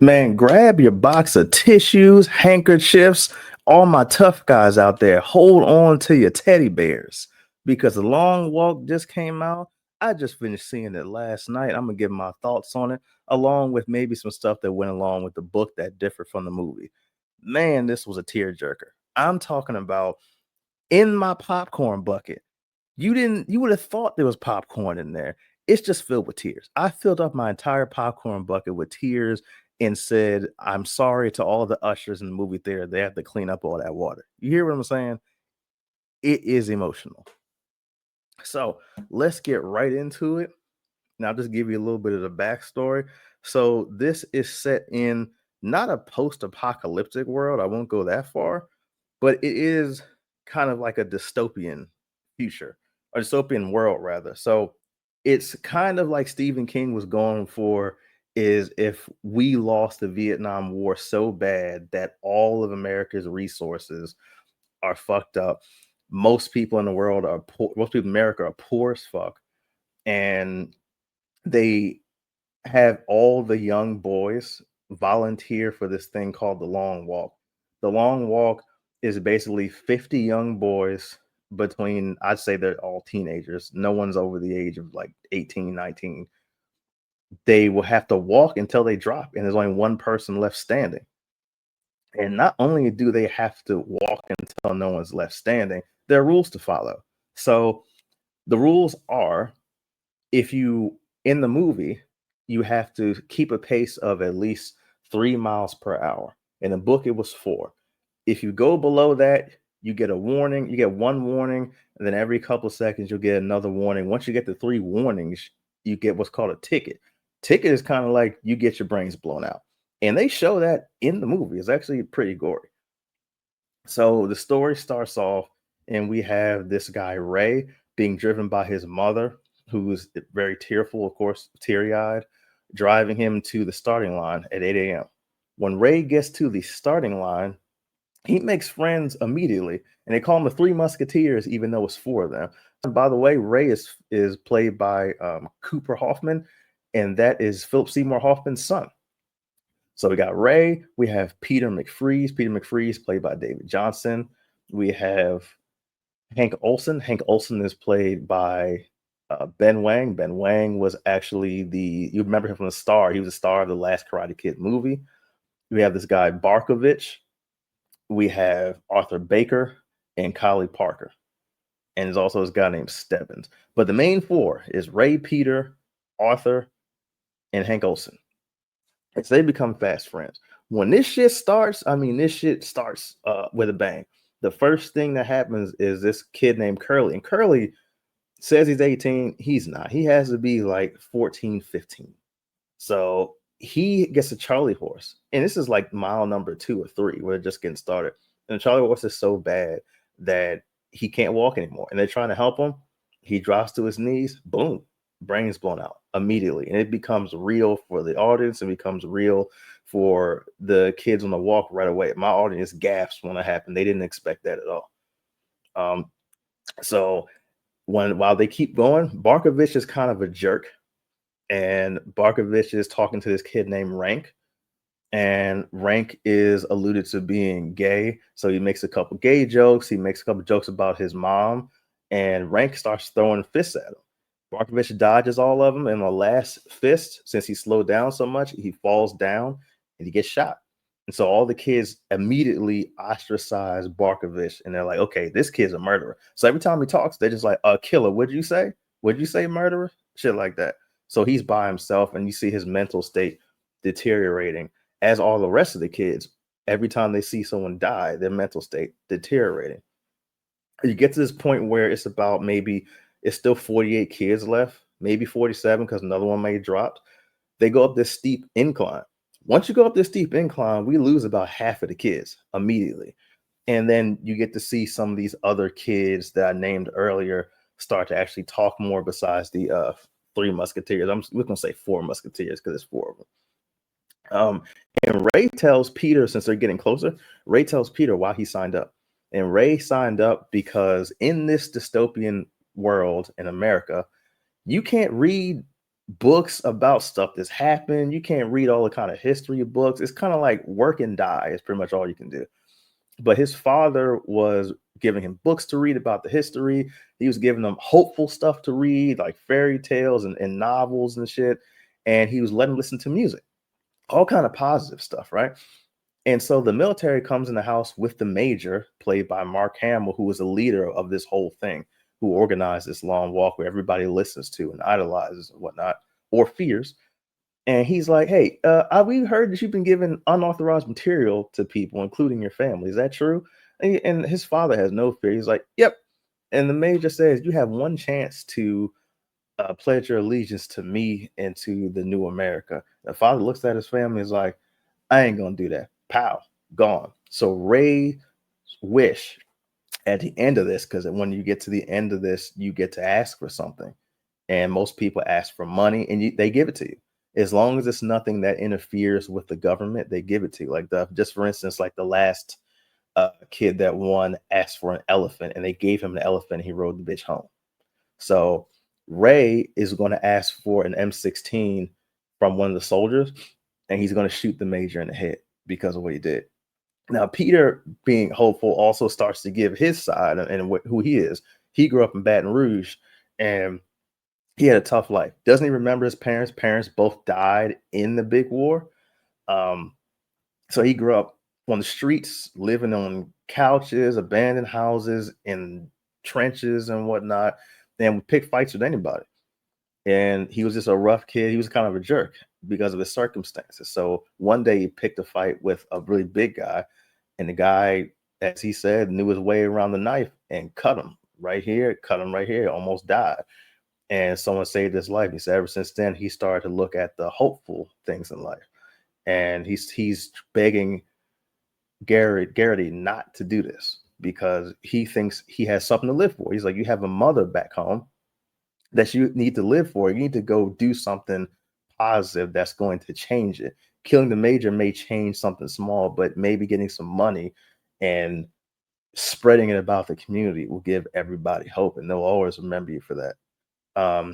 Man, grab your box of tissues, handkerchiefs, all my tough guys out there. Hold on to your teddy bears because The Long Walk just came out. I just finished seeing it last night. I'm gonna give my thoughts on it, along with maybe some stuff that went along with the book that differed from the movie. Man, this was a tearjerker. I'm talking about in my popcorn bucket. You would have thought there was popcorn in there. It's just filled with tears. I filled up my entire popcorn bucket with tears and said, "I'm sorry to all the ushers in the movie theater. They have to clean up all that water." You hear what I'm saying? It is emotional. So let's get right into it. Now, I'll just give you a little bit of the backstory. So this is set in not a post-apocalyptic world. I won't go that far, but it is kind of like a dystopian future, or dystopian world rather. So it's kind of like Stephen King was going for, is if we lost the Vietnam War so bad that all of America's resources are fucked up. Most people in the world are poor. Most people in America are poor as fuck. And they have all the young boys volunteer for this thing called the Long Walk. The Long Walk is basically 50 young boys between, I'd say they're all teenagers. No one's over the age of like 18, 19. They will have to walk until they drop, and there's only one person left standing. And not only do they have to walk until no one's left standing, there are rules to follow. So the rules are, if you in the movie, you have to keep a pace of at least 3 miles per hour. In the book, it was four. If you go below that, you get a warning. You get one warning, and then every couple of seconds, you'll get another warning. Once you get the three warnings, you get what's called a ticket. Ticket is kind of like you get your brains blown out. And they show that in the movie. It's actually pretty gory. So the story starts off, and we have this guy, Ray, being driven by his mother, who's very tearful, of course, teary eyed, driving him to the starting line at 8 a.m. When Ray gets to the starting line, he makes friends immediately, and they call him the Three Musketeers, even though it's four of them. And by the way, Ray is played by Cooper Hoffman, and that is Philip Seymour Hoffman's son. So we got Ray, we have Peter McFreeze. Peter McFreeze played by David Johnson. We have Hank Olson. Hank Olson is played by Ben Wang. Ben Wang was actually you remember him from The Star. He was a star of the last Karate Kid movie. We have this guy, Barkovich. We have Arthur Baker and Kylie Parker. And there's also this guy named Stebbins. But the main four is Ray, Peter, Arthur, and Hank Olson. And so they become fast friends. When this shit starts, this shit starts with a bang. The first thing that happens is this kid named Curly. And Curly says he's 18. He's not. He has to be like 14, 15. So he gets a Charlie horse. And this is like mile number 2 or 3. We're just getting started. And the Charlie horse is so bad that he can't walk anymore. And they're trying to help him. He drops to his knees. Boom. Brains blown out immediately. And it becomes real for the audience. It becomes real for the kids on the walk right away. My audience gasped when it happened. They didn't expect that at all. So while they keep going, Barkovich is kind of a jerk. And Barkovich is talking to this kid named Rank. And Rank is alluded to being gay. So he makes a couple gay jokes. He makes a couple jokes about his mom. And Rank starts throwing fists at him. Barkovich dodges all of them. And the last fist, since he slowed down so much, he falls down and he gets shot. And so all the kids immediately ostracize Barkovich. And they're like, okay, this kid's a murderer. So every time he talks, they're just like, killer, what'd you say? What'd you say, murderer? Shit like that. So he's by himself, and you see his mental state deteriorating, as all the rest of the kids, every time they see someone die, their mental state deteriorating. You get to this point where it's about maybe it's still 48 kids left, maybe 47 because another one may have dropped. They go up this steep incline. Once you go up this steep incline, we lose about half of the kids immediately. And then you get to see some of these other kids that I named earlier start to actually talk more besides the Three Musketeers. We're going to say Four Musketeers because it's four of them. And Ray tells Peter, since they're getting closer, Ray tells Peter why he signed up. And Ray signed up because in this dystopian world in America, you can't read books about stuff that's happened. You can't read all the kind of history books. It's kind of like work and die is pretty much all you can do. But his father was giving him books to read about the history. He was giving them hopeful stuff to read, like fairy tales and novels and shit. And he was letting them listen to music, all kind of positive stuff, right? And so the military comes in the house with the major, played by Mark Hamill, who was the leader of this whole thing, who organized this long walk where everybody listens to and idolizes and whatnot, or fears. And he's like, "Hey, we heard that you've been giving unauthorized material to people, including your family. Is that true?" And his father has no fear. He's like, "Yep." And the major says, "You have one chance to pledge your allegiance to me and to the new America." The father looks at his family and is like, "I ain't gonna do that." Pow, gone. So Ray's wish at the end of this, because when you get to the end of this, you get to ask for something. And most people ask for money and they give it to you. As long as it's nothing that interferes with the government, they give it to you. Like just for instance, like the last kid that won asked for an elephant and they gave him an elephant and he rode the bitch home. So Ray is going to ask for an M16 from one of the soldiers and he's going to shoot the major in the head because of what he did. Now, Peter, being hopeful, also starts to give his side and who he is. He grew up in Baton Rouge and he had a tough life. Doesn't even remember his parents. Parents both died in the big war. Um, so he grew up on the streets, living on couches, abandoned houses, in trenches and whatnot, and would pick fights with anybody. And he was just a rough kid. He was kind of a jerk because of his circumstances. So one day he picked a fight with a really big guy, and the guy, as he said, knew his way around the knife and cut him cut him right here, almost died. And someone saved his life. He said ever since then he started to look at the hopeful things in life. And he's begging Garrity not to do this because he thinks he has something to live for. He's like, you have a mother back home that you need to live for. You need to go do something positive that's going to change it. Killing the major may change something small, but maybe getting some money and spreading it about the community will give everybody hope, and they'll always remember you for that.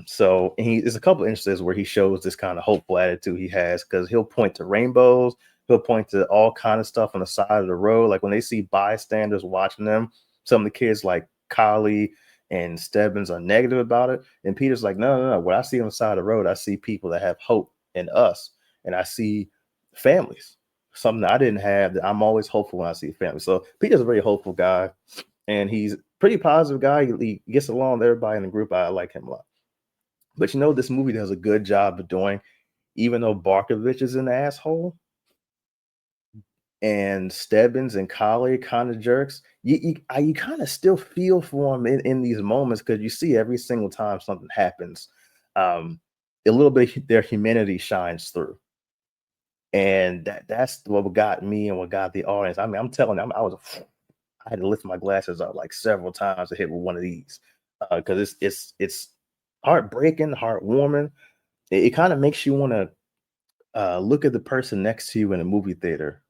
So there's a couple of instances where he shows this kind of hopeful attitude he has because he'll point to rainbows, he'll point to all kind of stuff on the side of the road. Like when they see bystanders watching them, some of the kids like Collie and Stebbins are negative about it. And Peter's like, no. What I see on the side of the road, I see people that have hope in us, and I see families. Something that I didn't have. That I'm always hopeful when I see family. So Peter's a very hopeful guy, and he's a pretty positive guy. He gets along with everybody in the group. I like him a lot. But this movie does a good job of doing, even though Barkovich is an asshole and Stebbins and Collie kind of jerks, you kind of still feel for him in these moments because you see every single time something happens, a little bit their humanity shines through. And that's what got me and what got the audience. I mean, I'm telling you, I had to lift my glasses up like several times to hit with one of these because it's heartbreaking, heartwarming. It kind of makes you want to look at the person next to you in a movie theater,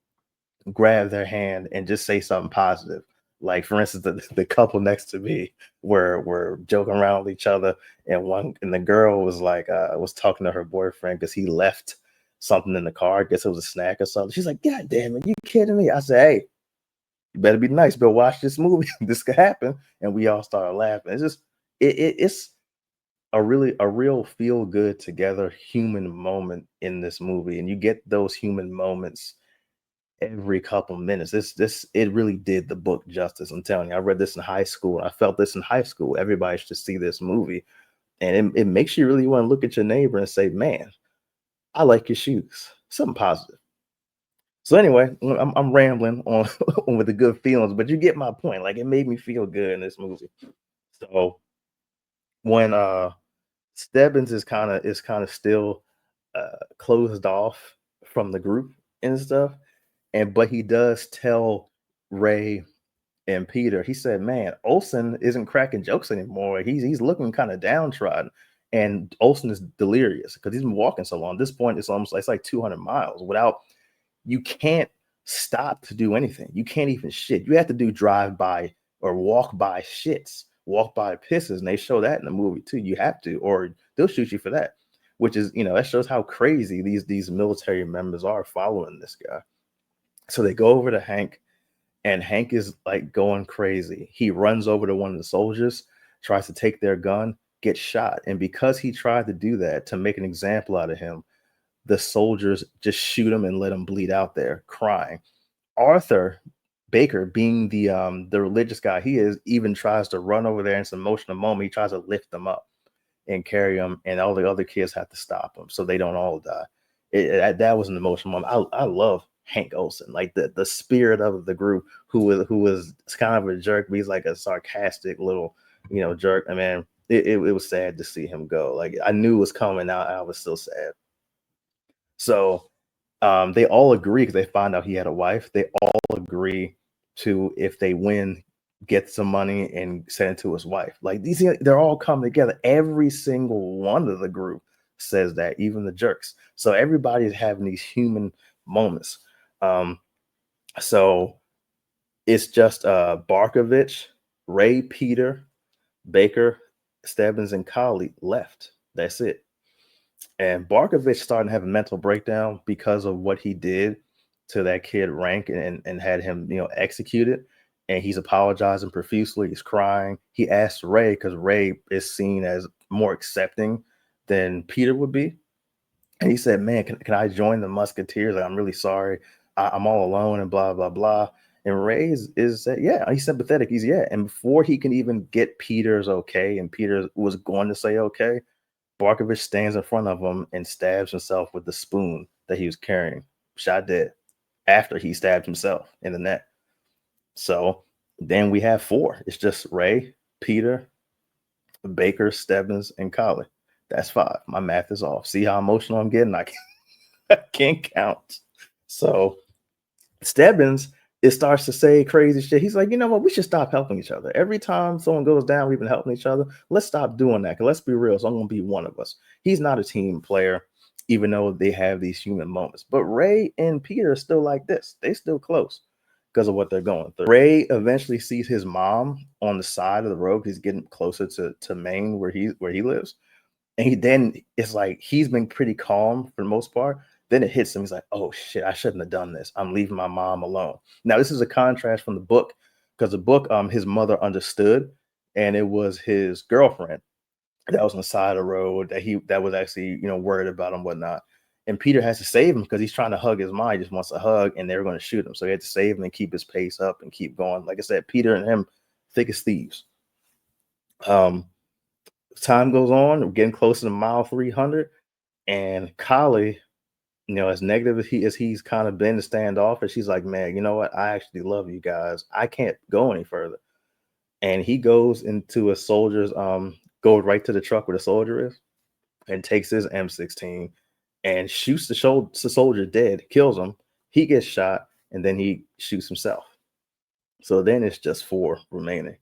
grab their hand, and just say something positive. Like for instance, the couple next to me were joking around with each other, and the girl was like was talking to her boyfriend because he left something in the car. I guess it was a snack or something. She's like, "God damn it, you kidding me?" I said, "Hey, you better be nice, but watch this movie. This could happen." And we all started laughing. It's just it's a real feel good together human moment in this movie, and you get those human moments every couple minutes. This it really did the book justice. I'm telling you, I read this in high school. I felt this in high school. Everybody should see this movie, and it makes you really want to look at your neighbor and say, "Man, I like your shoes." Something positive. So anyway, I'm rambling on, on with the good feelings, but you get my point. Like it made me feel good in this movie. So when Stebbins is kind of still closed off from the group and stuff. But he does tell Ray and Peter, he said, "Man, Olsen isn't cracking jokes anymore. He's looking kind of downtrodden." And Olsen is delirious because he's been walking so long. At this point, it's like 200 miles without you can't stop to do anything. You can't even shit. You have to do drive by or walk by shits, walk by pisses. And they show that in the movie too. You have to, or they'll shoot you for that. which is, that shows how crazy these military members are following this guy. So they go over to Hank, and Hank is like going crazy. He runs over to one of the soldiers, tries to take their gun, gets shot. And because he tried to do that to make an example out of him, the soldiers just shoot him and let him bleed out there, crying. Arthur Baker, being the religious guy he is, even tries to run over there in some emotional moment. He tries to lift them up and carry them, and all the other kids have to stop them so they don't all die. That was an emotional moment. I love Hank Olsen, like the spirit of the group, who was kind of a jerk, but he's like a sarcastic little jerk. I mean, it was sad to see him go. Like, I knew it was coming out. I was still sad. So they all agree, because they find out he had a wife. They all agree to, if they win, get some money and send it to his wife. Like, they're all coming together. Every single one of the group says that, even the jerks. So everybody's having these human moments. So it's just Barkovich, Ray, Peter, Baker, Stebbins, and Collie left. That's it. And Barkovich starting to have a mental breakdown because of what he did to that kid Rank, and had him, executed. And he's apologizing profusely. He's crying. He asked Ray, because Ray is seen as more accepting than Peter would be. And he said, "Man, can I join the Musketeers? Like, I'm really sorry. I'm all alone," and blah, blah, blah. And Ray is yeah, he's sympathetic. He's, yeah. And before he can even get Peter's okay, and Peter was going to say okay, Barkovich stands in front of him and stabs himself with the spoon that he was carrying. Shot dead after he stabbed himself in the neck. So then we have 4. It's just Ray, Peter, Baker, Stebbins, and Collie. That's 5. My math is off. See how emotional I'm getting? I can't count. So Stebbins, it starts to say crazy shit. He's like, you know what? We should stop helping each other. Every time someone goes down, we've been helping each other. Let's stop doing that. Because let's be real. So I'm going to be one of us. He's not a team player, even though they have these human moments. But Ray and Peter are still like this. They still close because of what they're going through. Ray eventually sees his mom on the side of the road. He's getting closer to Maine, where he lives. And then it's like, he's been pretty calm for the most part. Then it hits him. He's like, "Oh shit, I shouldn't have done this. I'm leaving my mom alone." Now, this is a contrast from the book, because the book, his mother understood, and it was his girlfriend that was on the side of the road that was actually, worried about him, whatnot. And Peter has to save him because he's trying to hug his mom. He just wants a hug, and they're going to shoot him. So he had to save him and keep his pace up and keep going. Like I said, Peter and him, thick as thieves. Time goes on, we're getting closer to mile 300, and Collie, as negative as he's kind of been to standoffish, she's like, "Man, you know what? I actually love you guys. I can't go any further." And he goes into a soldier's, goes right to the truck where the soldier is, and takes his M16 and shoots the soldier dead, kills him. He gets shot, and then he shoots himself. So then it's just 4 remaining.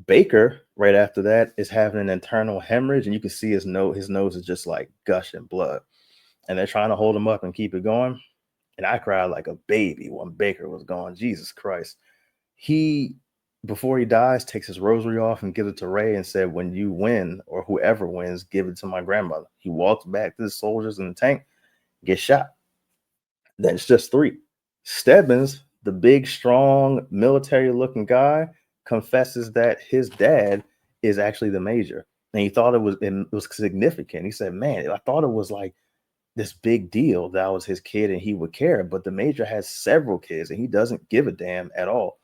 Baker, right after that, is having an internal hemorrhage, and you can see his nose is just like gushing blood. And they're trying to hold him up and keep it going. And I cried like a baby when Baker was gone. Jesus Christ. He, before he dies, takes his rosary off and gives it to Ray and said, "When you win, or whoever wins, give it to my grandmother." He walks back to the soldiers in the tank, gets shot. Then it's just 3. Stebbins, the big, strong, military-looking guy, confesses that his dad is actually the major. And he thought it was significant. He said, "Man, I thought it was like this big deal that I was his kid and he would care. But the major has several kids and he doesn't give a damn at all.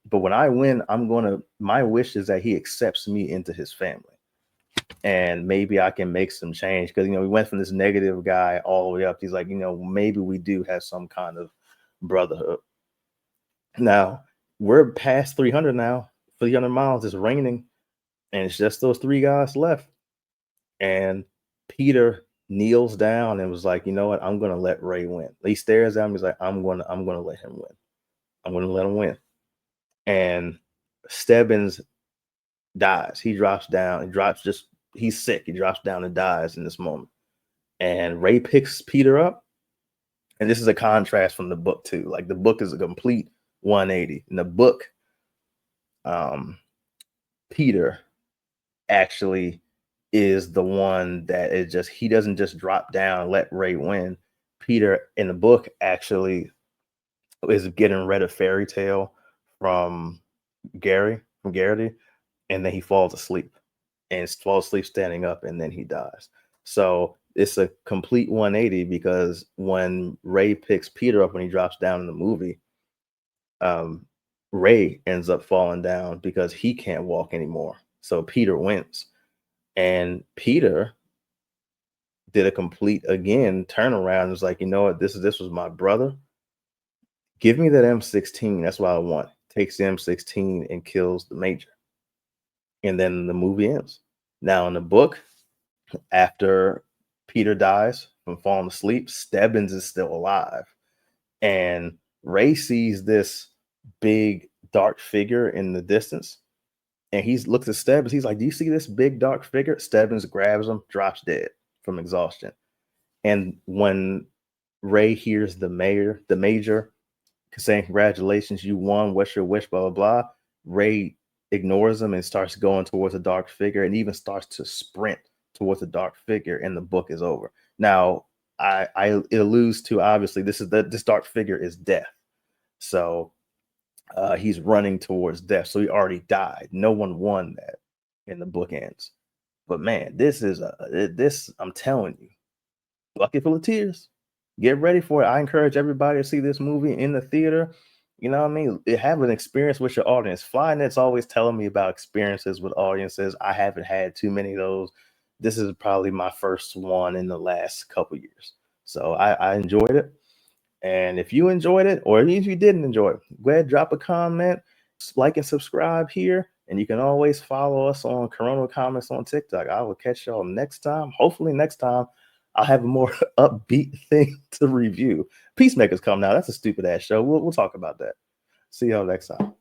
But when I win, my wish is that he accepts me into his family. And maybe I can make some change." Because, we went from this negative guy all the way up. He's like, maybe we do have some kind of brotherhood. Now, we're past 300 now. 300 miles. It's raining. And it's just those 3 guys left. And Peter kneels down and was like, "You know what? I'm going to let Ray win." He stares at him. He's like, I'm going to let him win. I'm going to let him win. And Stebbins dies. He drops down. He's sick. He drops down and dies in this moment. And Ray picks Peter up. And this is a contrast from the book too. Like, the book is a complete 180. In the book, Peter actually is the one that is just, he doesn't just drop down, let Ray win. Peter in the book actually is getting read a fairy tale from Garrity, and then he falls asleep and falls asleep standing up, and then he dies. So it's a complete 180, because when Ray picks Peter up when he drops down in the movie, um, Ray ends up falling down because he can't walk anymore. So Peter wins. And Peter did a complete again turnaround. It was like, you know what, this was my brother. Give me that M16. That's what I want. Takes the M16 and kills the Major. And then the movie ends. Now in the book, after Peter dies from falling asleep, Stebbins is still alive. And Ray sees this big dark figure in the distance. And he looks at Stebbins. He's like, do you see this big dark figure? Stebbins grabs him, drops dead from exhaustion. And when Ray hears the major saying, congratulations, you won. What's your wish? Blah, blah, blah. Ray ignores him and starts going towards the dark figure, and even starts to sprint towards the dark figure, and the book is over. Now, it alludes to, obviously, this dark figure is death. So he's running towards death. So he already died. No one won that, and the book ends. But man, this I'm telling you, bucket full of tears. Get ready for it. I encourage everybody to see this movie in the theater. You know what I mean? Have an experience with your audience. Flyknit's always telling me about experiences with audiences. I haven't had too many of those. This is probably my first one in the last couple years. So I enjoyed it. And if you enjoyed it, or if you didn't enjoy it, go ahead, drop a comment, like and subscribe here. And you can always follow us on Kuronocomics on TikTok. I will catch y'all next time. Hopefully next time I'll have a more upbeat thing to review. Peacemaker's coming out. That's a stupid ass show. We'll talk about that. See y'all next time.